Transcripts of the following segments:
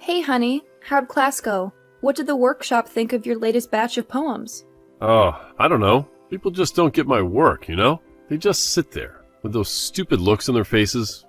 Hey honey, how'd class go? What did the workshop think of your latest batch of poems? Oh, I don't know. People just don't get my work, you know? They just sit there with those stupid looks on their faces,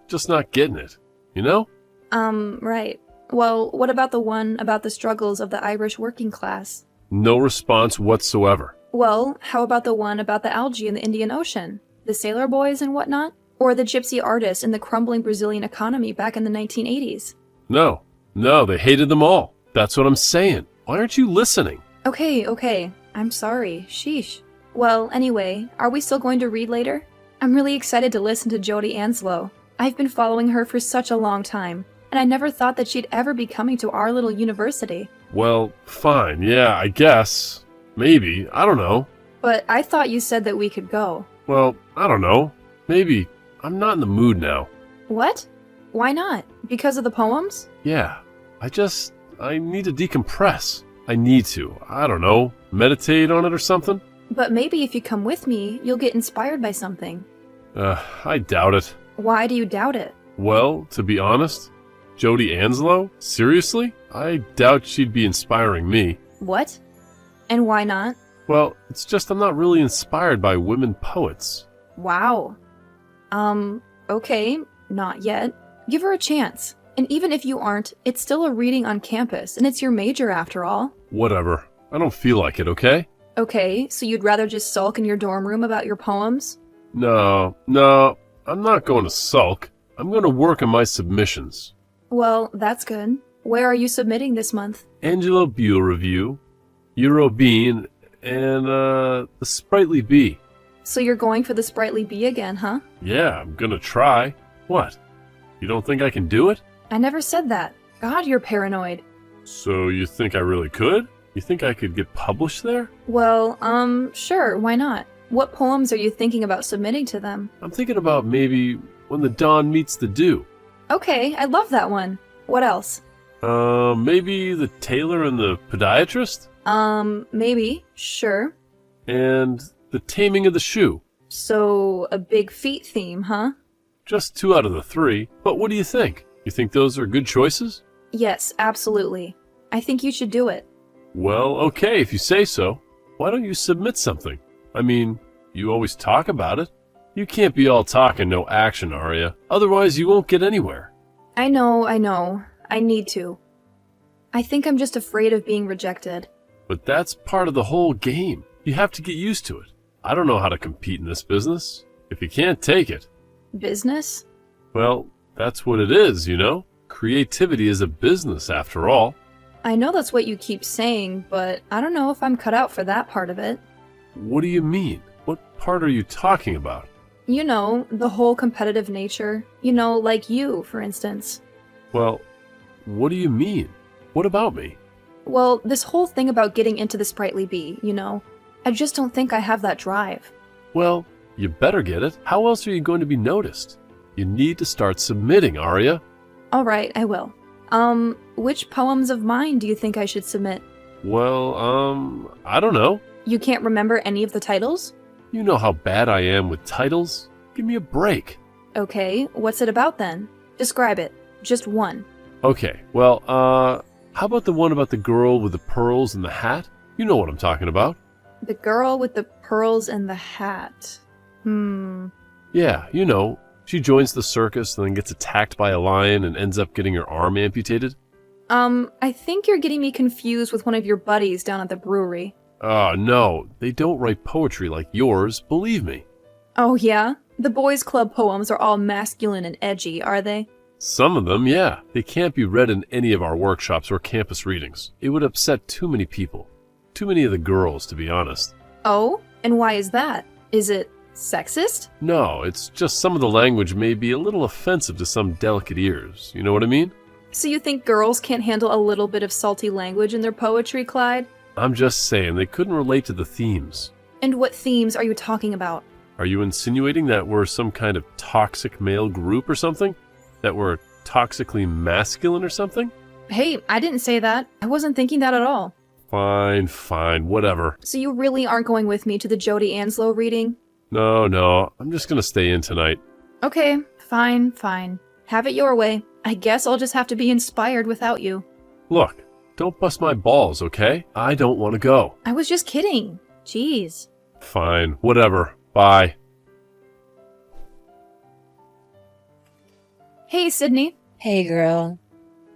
just not getting it, you know? Right. Well, what about the one about the struggles of the Irish working class? No response whatsoever. Well, how about the one about the algae in the Indian Ocean? The sailor boys and whatnot? Or the gypsy artists in the crumbling Brazilian economy back in the 1980s? No, they hated them all. That's what I'm saying. Why aren't you listening? Okay. I'm sorry. Sheesh. Well, anyway, are we still going to read later? I'm really excited to listen to Jodi Anslow. I've been following her for such a long time, and I never thought that she'd ever be coming to our little university. Well, fine, yeah, I guess. Maybe, I don't know. But I thought you said that we could go. Well, I don't know. Maybe. I'm not in the mood now. What? Why not? Because of the poems? Yeah, I need to decompress. I need to, I don't know, meditate on it or something? But maybe if you come with me, you'll get inspired by something. I doubt it. Why do you doubt it? Well, to be honest, Jodi Anslow? Seriously? I doubt she'd be inspiring me. What? And why not? Well, it's just I'm not really inspired by women poets. Wow. Okay, not yet. Give her a chance. And even if you aren't, it's still a reading on campus, and it's your major after all. Whatever. I don't feel like it, okay? Okay, so you'd rather just sulk in your dorm room about your poems? No, I'm not going to sulk. I'm going to work on my submissions. Well, that's good. Where are you submitting this month? Angelo Buell Review, Euro Bean, and the Sprightly Bee. So you're going for the Sprightly Bee again, huh? Yeah, I'm gonna try. What? You don't think I can do it? I never said that. God, you're paranoid. So you think I really could? You think I could get published there? Well, sure, why not? What poems are you thinking about submitting to them? I'm thinking about maybe When the Dawn Meets the Dew. Okay, I love that one. What else? Maybe The Tailor and the Podiatrist? Maybe. Sure. And The Taming of the Shoe. So, a big feet theme, huh? Just 2 out of the 3, but what do you think? You think those are good choices? Yes, absolutely. I think you should do it. Well, okay, if you say so. Why don't you submit something? I mean, you always talk about it. You can't be all talk and no action, Arya. Otherwise, you won't get anywhere. I know. I need to. I think I'm just afraid of being rejected. But that's part of the whole game. You have to get used to it. I don't know how to compete in this business. If you can't take it. Business? Well, that's what it is, you know? Creativity is a business, after all. I know that's what you keep saying, but I don't know if I'm cut out for that part of it. What do you mean? What part are you talking about? You know, the whole competitive nature. You know, like you, for instance. Well, what do you mean? What about me? Well, this whole thing about getting into the Sprightly Bee, you know. I just don't think I have that drive. Well, you better get it. How else are you going to be noticed? You need to start submitting, Arya. Alright, I will. Which poems of mine do you think I should submit? Well, I don't know. You can't remember any of the titles? You know how bad I am with titles. Give me a break. Okay, what's it about then? Describe it. Just one. Okay, well, how about the one about the girl with the pearls and the hat? You know what I'm talking about. The girl with the pearls and the hat. Yeah, you know. She joins the circus and then gets attacked by a lion and ends up getting her arm amputated. I think you're getting me confused with one of your buddies down at the brewery. Oh, no. They don't write poetry like yours, believe me. Oh, yeah? The boys' club poems are all masculine and edgy, are they? Some of them, yeah. They can't be read in any of our workshops or campus readings. It would upset too many people. Too many of the girls, to be honest. Oh? And why is that? Is it sexist? No, it's just some of the language may be a little offensive to some delicate ears. You know what I mean? So you think girls can't handle a little bit of salty language in their poetry, Clyde? I'm just saying they couldn't relate to the themes. And what themes are you talking about? Are you insinuating that we're some kind of toxic male group or something? That we're toxically masculine or something? Hey, I didn't say that. I wasn't thinking that at all. Fine, whatever. So you really aren't going with me to the Jodi Anslow reading? No, I'm just gonna stay in tonight. Okay, fine. Have it your way. I guess I'll just have to be inspired without you. Look, don't bust my balls, okay? I don't want to go. I was just kidding. Jeez. Fine, whatever. Bye. Hey, Sydney. Hey, girl.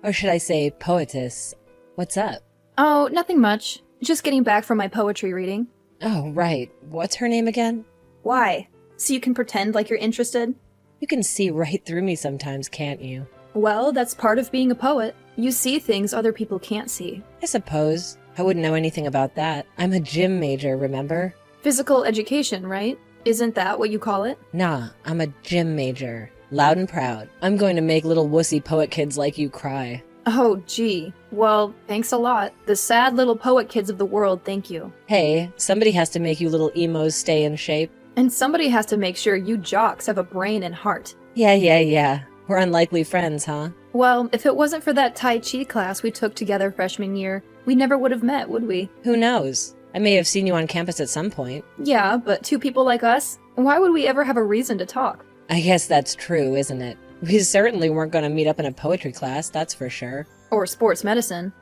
Or should I say poetess. What's up? Oh, nothing much. Just getting back from my poetry reading. Oh, right. What's her name again? Why? So you can pretend like you're interested? You can see right through me sometimes, can't you? Well, that's part of being a poet. You see things other people can't see. I suppose. I wouldn't know anything about that. I'm a gym major, remember? Physical education, right? Isn't that what you call it? Nah, I'm a gym major. Loud and proud. I'm going to make little wussy poet kids like you cry. Oh, gee. Well, thanks a lot. The sad little poet kids of the world thank you. Hey, somebody has to make you little emos stay in shape. And somebody has to make sure you jocks have a brain and heart. Yeah. We're unlikely friends, huh? Well, if it wasn't for that Tai Chi class we took together freshman year, we never would have met, would we? Who knows? I may have seen you on campus at some point. Yeah, but two people like us? Why would we ever have a reason to talk? I guess that's true, isn't it? We certainly weren't going to meet up in a poetry class, that's for sure. Or sports medicine.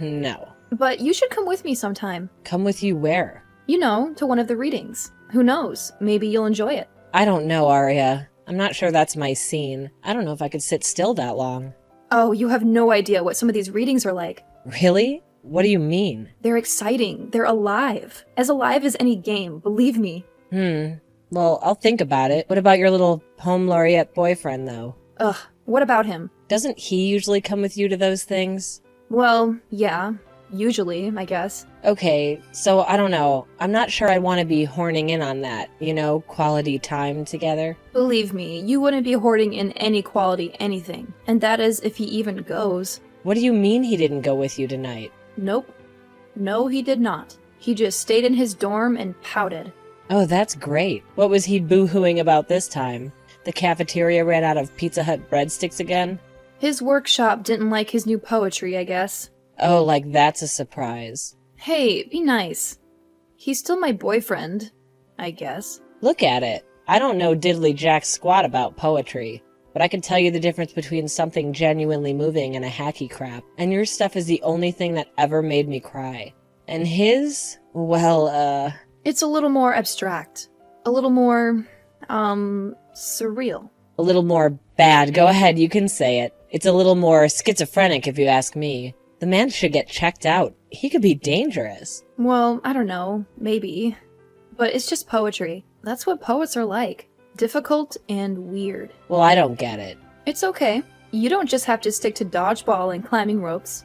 No. But you should come with me sometime. Come with you where? You know, to one of the readings. Who knows? Maybe you'll enjoy it. I don't know, Arya. I'm not sure that's my scene. I don't know if I could sit still that long. Oh, you have no idea what some of these readings are like. Really? What do you mean? They're exciting. They're alive. As alive as any game, believe me. Well, I'll think about it. What about your little poem laureate boyfriend, though? Ugh, what about him? Doesn't he usually come with you to those things? Well, yeah. Usually, I guess. Okay, so I don't know. I'm not sure I'd want to be horning in on that, quality time together. Believe me, you wouldn't be hoarding in any quality anything. And that is if he even goes. What do you mean he didn't go with you tonight? Nope. No, he did not. He just stayed in his dorm and pouted. Oh, that's great. What was he boo-hooing about this time? The cafeteria ran out of Pizza Hut breadsticks again? His workshop didn't like his new poetry, I guess. Oh, like that's a surprise. Hey, be nice. He's still my boyfriend, I guess. Look at it. I don't know diddly jack squat about poetry, but I can tell you the difference between something genuinely moving and a hacky crap. And your stuff is the only thing that ever made me cry. And his? Well, It's a little more abstract. A little more, surreal. a little more bad. Go ahead, you can say it. It's a little more schizophrenic if you ask me. The man should get checked out. He could be dangerous. Well, I don't know. Maybe. But it's just poetry. That's what poets are like. Difficult and weird. Well, I don't get it. It's okay. You don't just have to stick to dodgeball and climbing ropes.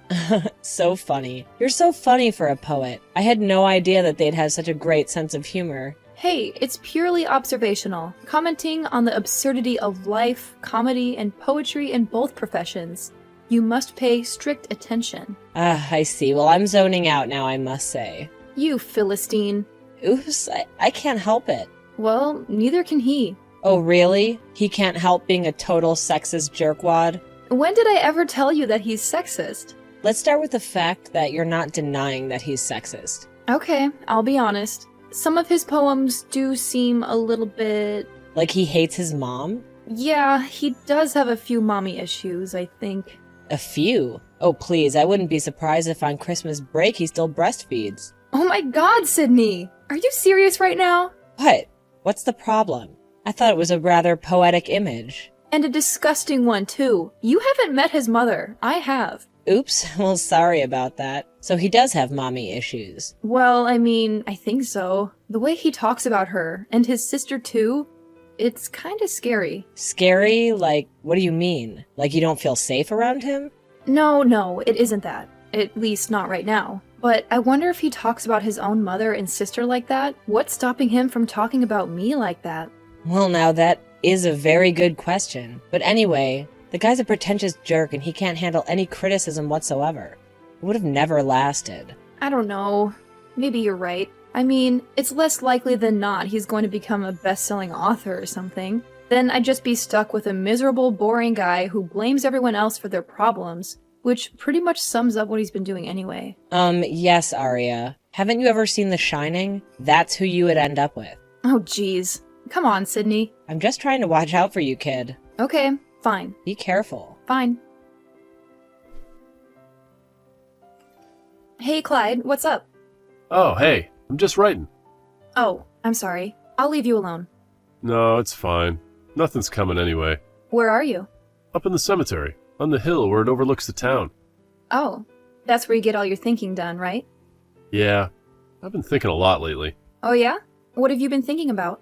So funny. You're so funny for a poet. I had no idea that they'd have such a great sense of humor. Hey, it's purely observational, commenting on the absurdity of life, comedy, and poetry in both professions. You must pay strict attention. I see. Well, I'm zoning out now, I must say. You Philistine. Oops, I can't help it. Well, neither can he. Oh, really? He can't help being a total sexist jerkwad? When did I ever tell you that he's sexist? Let's start with the fact that you're not denying that he's sexist. Okay, I'll be honest. Some of his poems do seem a little bit... Like he hates his mom? Yeah, he does have a few mommy issues, I think. A few? Oh, please, I wouldn't be surprised if on Christmas break he still breastfeeds. Oh my god, Sydney! Are you serious right now? What? What's the problem? I thought it was a rather poetic image. And a disgusting one, too. You haven't met his mother. I have. Oops, well, sorry about that. So he does have mommy issues. Well, I mean, I think so. The way he talks about her, and his sister too, it's kinda scary. Scary? Like, what do you mean? Like you don't feel safe around him? No, it isn't that. At least not right now. But I wonder if he talks about his own mother and sister like that? What's stopping him from talking about me like that? Well, now that is a very good question. But anyway, the guy's a pretentious jerk and he can't handle any criticism whatsoever. It would have never lasted. I don't know. Maybe you're right. I mean, it's less likely than not he's going to become a best-selling author or something. Then I'd just be stuck with a miserable, boring guy who blames everyone else for their problems, which pretty much sums up what he's been doing anyway. Yes, Arya. Haven't you ever seen The Shining? That's who you would end up with. Oh, jeez. Come on, Sydney. I'm just trying to watch out for you, kid. Okay, fine. Be careful. Fine. Hey, Clyde, what's up? Oh, hey, I'm just writing. Oh, I'm sorry. I'll leave you alone. No, it's fine. Nothing's coming anyway. Where are you? Up in the cemetery, on the hill where it overlooks the town. Oh, that's where you get all your thinking done, right? Yeah, I've been thinking a lot lately. Oh, yeah? What have you been thinking about?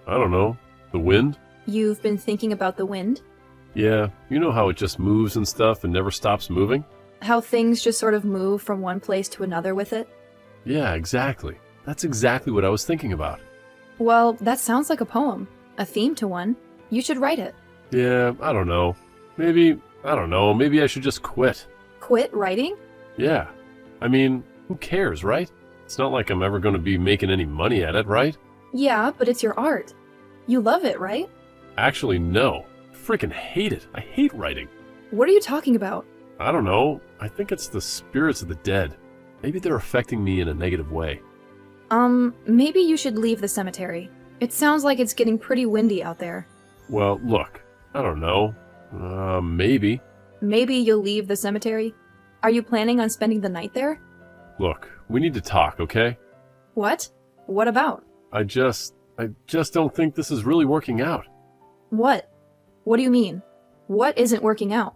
I don't know. The wind? You've been thinking about the wind? Yeah, you know how it just moves and stuff and never stops moving? How things just sort of move from one place to another with it? Yeah, exactly. That's exactly what I was thinking about. Well, that sounds like a poem. A theme to one. You should write it. Yeah, I don't know. Maybe I should just quit. Quit writing? Yeah. I mean, who cares, right? It's not like I'm ever going to be making any money at it, right? Yeah, but it's your art. You love it, right? Actually, no. I freaking hate it. I hate writing. What are you talking about? I don't know. I think it's the spirits of the dead. Maybe they're affecting me in a negative way. Maybe you should leave the cemetery. It sounds like it's getting pretty windy out there. Well, look, I don't know. Maybe. Maybe you'll leave the cemetery? Are you planning on spending the night there? Look, we need to talk, okay? What? What about? I just don't think this is really working out. What? What do you mean? What isn't working out?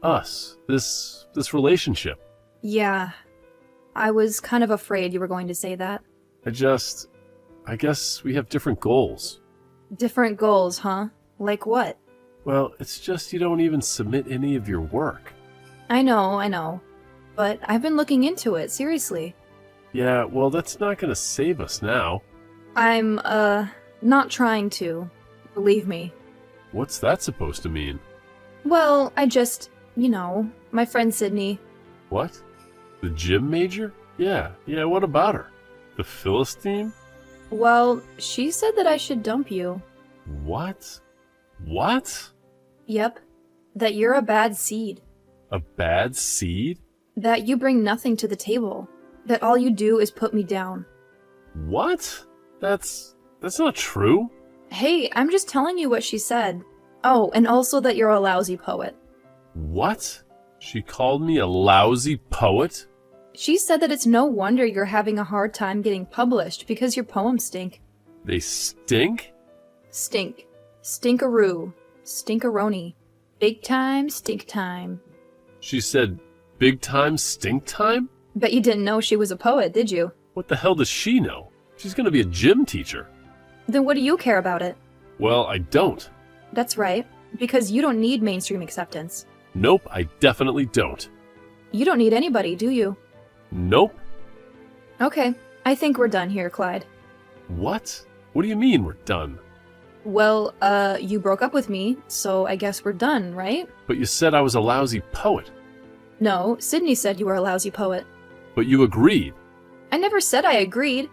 Us. This relationship. Yeah. I was kind of afraid you were going to say that. I guess we have different goals. Different goals, huh? Like what? Well, it's just you don't even submit any of your work. I know. But I've been looking into it, seriously. Yeah, well, that's not gonna save us now. I'm, not trying to. Believe me. What's that supposed to mean? Well, my friend Sydney. What? The gym major? Yeah, what about her? The Philistine? Well, she said that I should dump you. What? What? Yep. That you're a bad seed. A bad seed? That you bring nothing to the table. That all you do is put me down. What? That's not true. Hey, I'm just telling you what she said. Oh, and also that you're a lousy poet. What? She called me a lousy poet? She said that it's no wonder you're having a hard time getting published because your poems stink. They stink? Stink. Stinkaroo. Stinkaroni. Big time, stink time. She said, big time stink time? Bet you didn't know she was a poet, did you? What the hell does she know? She's gonna be a gym teacher. Then what do you care about it? Well, I don't. That's right, because you don't need mainstream acceptance. Nope, I definitely don't. You don't need anybody, do you? Nope. Okay, I think we're done here, Clyde. What? What do you mean we're done? Well, you broke up with me, so I guess we're done, right? But you said I was a lousy poet. No, Sydney said you were a lousy poet. But you agreed. I never said I agreed.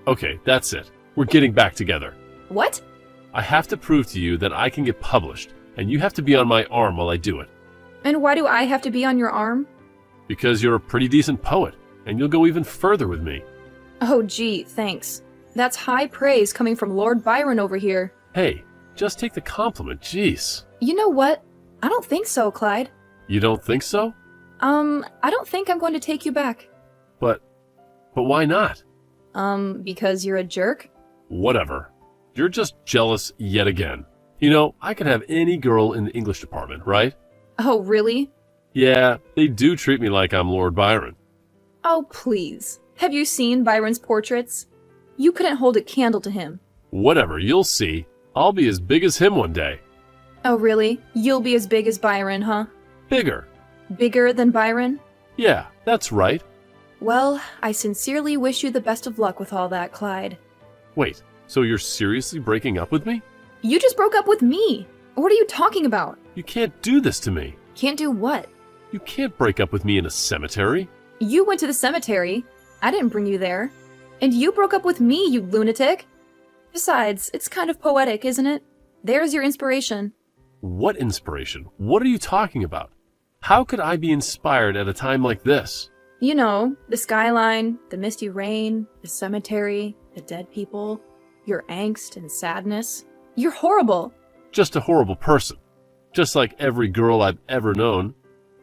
Okay, that's it. We're getting back together. What? I have to prove to you that I can get published, and you have to be on my arm while I do it. And why do I have to be on your arm? Because you're a pretty decent poet, and you'll go even further with me. Oh, gee, thanks. That's high praise coming from Lord Byron over here. Hey, just take the compliment, jeez. You know what? I don't think so, Clyde. You don't think so? I don't think I'm going to take you back. But why not? Because you're a jerk? Whatever. You're just jealous yet again. You know, I could have any girl in the English department, right? Oh, really? Yeah, they do treat me like I'm Lord Byron. Oh, please. Have you seen Byron's portraits? You couldn't hold a candle to him. Whatever, you'll see. I'll be as big as him one day. Oh, really? You'll be as big as Byron, huh? Bigger. Bigger than Byron? Yeah, that's right. Well, I sincerely wish you the best of luck with all that, Clyde. Wait, so you're seriously breaking up with me? You just broke up with me! What are you talking about? You can't do this to me. Can't do what? You can't break up with me in a cemetery. You went to the cemetery. I didn't bring you there. And you broke up with me, you lunatic! Besides, it's kind of poetic, isn't it? There's your inspiration. What inspiration? What are you talking about? How could I be inspired at a time like this? You know, the skyline, the misty rain, the cemetery, the dead people, your angst and sadness. You're horrible. Just a horrible person. Just like every girl I've ever known.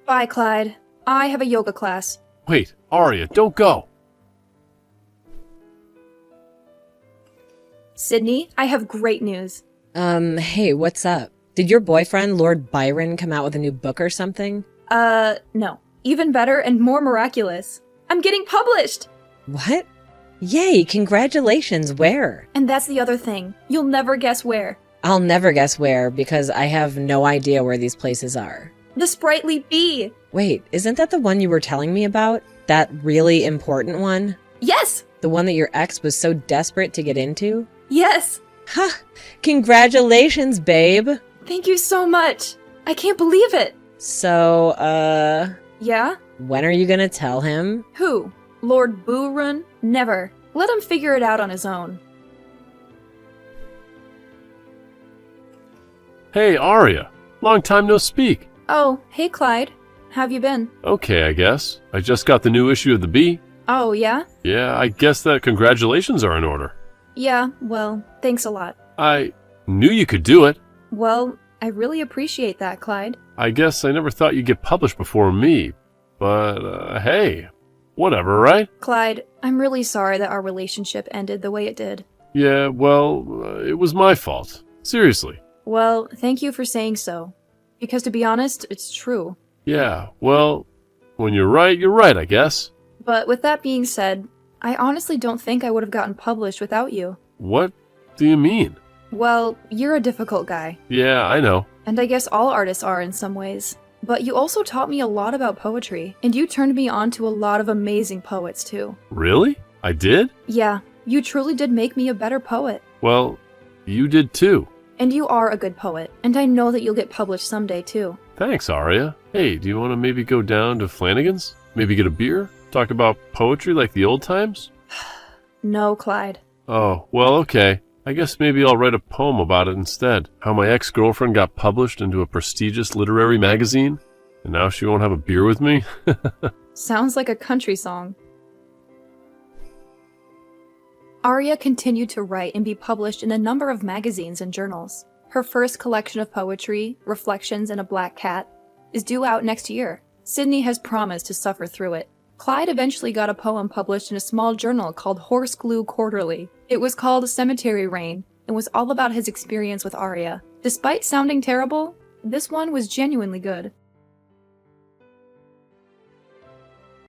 Bye, Clyde. I have a yoga class. Wait, Arya, don't go! Sydney, I have great news. Hey, what's up? Did your boyfriend, Lord Byron, come out with a new book or something? No. Even better and more miraculous. I'm getting published! What? Yay, congratulations, where? And that's the other thing. You'll never guess where. I'll never guess where, because I have no idea where these places are. The Sprightly Bee! Wait, isn't that the one you were telling me about? That really important one? Yes! The one that your ex was so desperate to get into? Yes! Ha! Congratulations, babe! Thank you so much! I can't believe it! So, Yeah? when are you gonna tell him? Who? Lord Boorun? Never. Let him figure it out on his own. Hey, Arya! Long time no speak. Oh, hey Clyde. How've you been? Okay, I guess. I just got the new issue of the Bee. Oh, yeah? Yeah, I guess that congratulations are in order. Yeah, well, thanks a lot. I knew you could do it. Well, I really appreciate that, Clyde. I guess I never thought you'd get published before me. But, hey, whatever, right? Clyde, I'm really sorry that our relationship ended the way it did. Yeah, well, it was my fault. Seriously. Well, thank you for saying so. Because to be honest, it's true. Yeah, well, when you're right, I guess. But with that being said, I honestly don't think I would have gotten published without you. What do you mean? Well, you're a difficult guy. Yeah, I know. And I guess all artists are in some ways. But you also taught me a lot about poetry, and you turned me on to a lot of amazing poets too. Really? I did? Yeah, you truly did make me a better poet. Well, you did too. And you are a good poet, and I know that you'll get published someday too. Thanks, Arya. Hey, do you want to maybe go down to Flanagan's? Maybe get a beer? Talk about poetry like the old times? No, Clyde. Oh, well, okay. I guess maybe I'll write a poem about it instead. How my ex-girlfriend got published into a prestigious literary magazine, and now she won't have a beer with me? Sounds like a country song. Arya continued to write and be published in a number of magazines and journals. Her first collection of poetry, Reflections in a Black Cat, is due out next year. Sydney has promised to suffer through it. Clyde eventually got a poem published in a small journal called Horse Glue Quarterly. It was called Cemetery Rain and was all about his experience with Arya. Despite sounding terrible, this one was genuinely good.